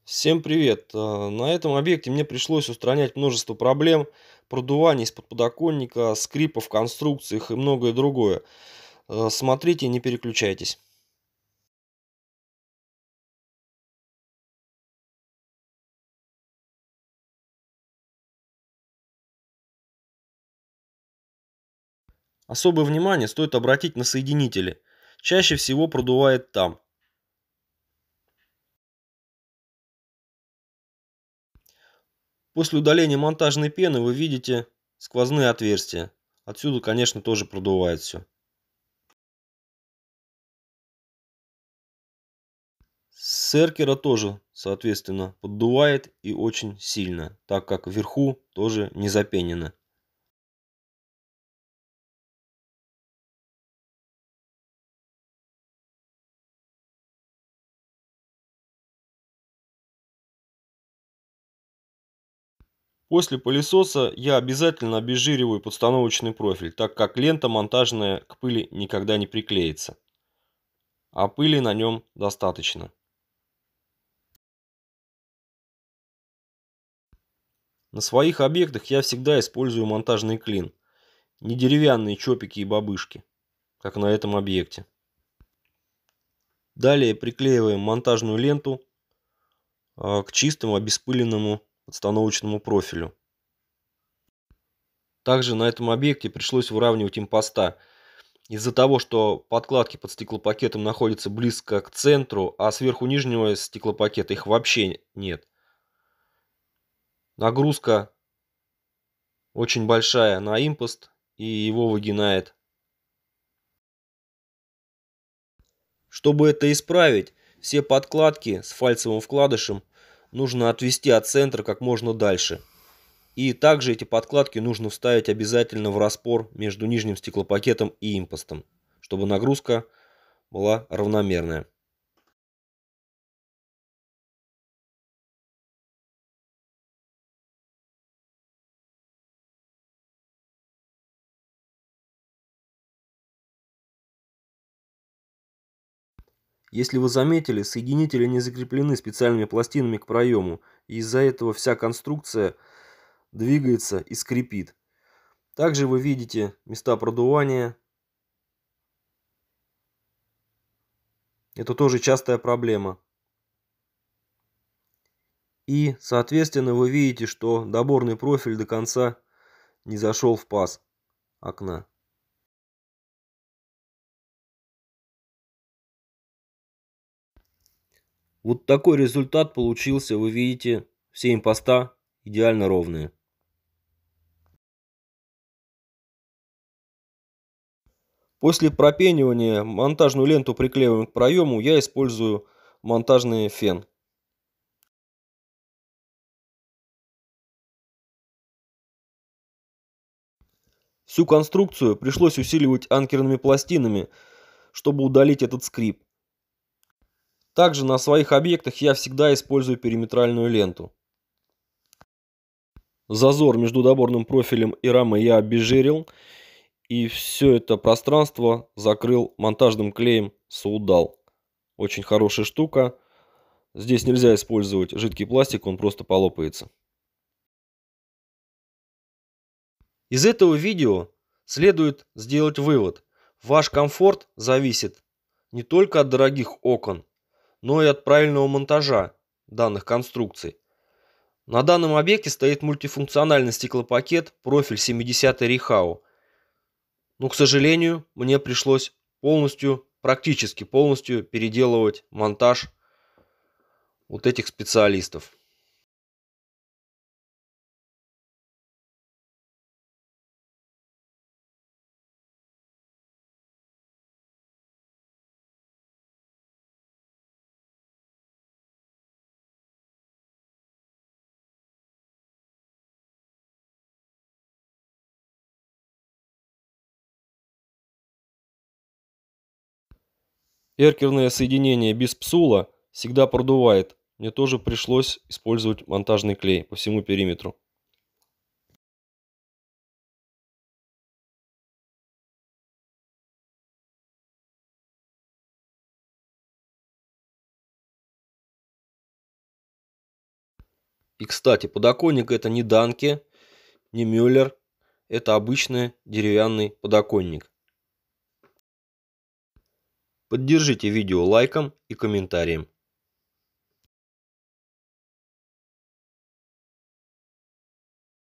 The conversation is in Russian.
Всем привет! На этом объекте мне пришлось устранять множество проблем, продувание из-под подоконника, скрипов в конструкциях и многое другое. Смотрите, не переключайтесь. Особое внимание стоит обратить на соединители. Чаще всего продувает там. После удаления монтажной пены вы видите сквозные отверстия. Отсюда, конечно, тоже продувает все. С эркера тоже, соответственно, поддувает и очень сильно, так как вверху тоже не запенено. После пылесоса я обязательно обезжириваю подстановочный профиль, так как лента монтажная к пыли никогда не приклеится, а пыли на нем достаточно. На своих объектах я всегда использую монтажный клин, не деревянные чопики и бабышки, как на этом объекте. Далее приклеиваем монтажную ленту к чистому обеспыленному подстановочному профилю. Также на этом объекте пришлось выравнивать импоста. Из-за того, что подкладки под стеклопакетом находятся близко к центру, а сверху нижнего стеклопакета их вообще нет. Нагрузка очень большая на импост и его выгинает. Чтобы это исправить, все подкладки с фальцевым вкладышем нужно отвести от центра как можно дальше. И также эти подкладки нужно вставить обязательно в распор между нижним стеклопакетом и импостом, чтобы нагрузка была равномерная. Если вы заметили, соединители не закреплены специальными пластинами к проему, и из-за этого вся конструкция двигается и скрипит. Также вы видите места продувания. Это тоже частая проблема. И, соответственно, вы видите, что доборный профиль до конца не зашел в паз окна. Вот такой результат получился. Вы видите, все импоста идеально ровные. После пропенивания монтажную ленту приклеиваем к проему. Я использую монтажный фен. Всю конструкцию пришлось усиливать анкерными пластинами, чтобы удалить этот скрип. Также на своих объектах я всегда использую периметральную ленту. Зазор между доборным профилем и рамой я обезжирил, и все это пространство закрыл монтажным клеем Соудал. Очень хорошая штука. Здесь нельзя использовать жидкий пластик, он просто полопается. Из этого видео следует сделать вывод. Ваш комфорт зависит не только от дорогих окон, но и от правильного монтажа данных конструкций. На данном объекте стоит мультифункциональный стеклопакет профиль 70 Рихау. Но, к сожалению, мне пришлось практически полностью переделывать монтаж вот этих специалистов. Эркерное соединение без псула всегда продувает. Мне тоже пришлось использовать монтажный клей по всему периметру. И, кстати, подоконник это не Данке, не Мюллер, это обычный деревянный подоконник. Поддержите видео лайком и комментарием.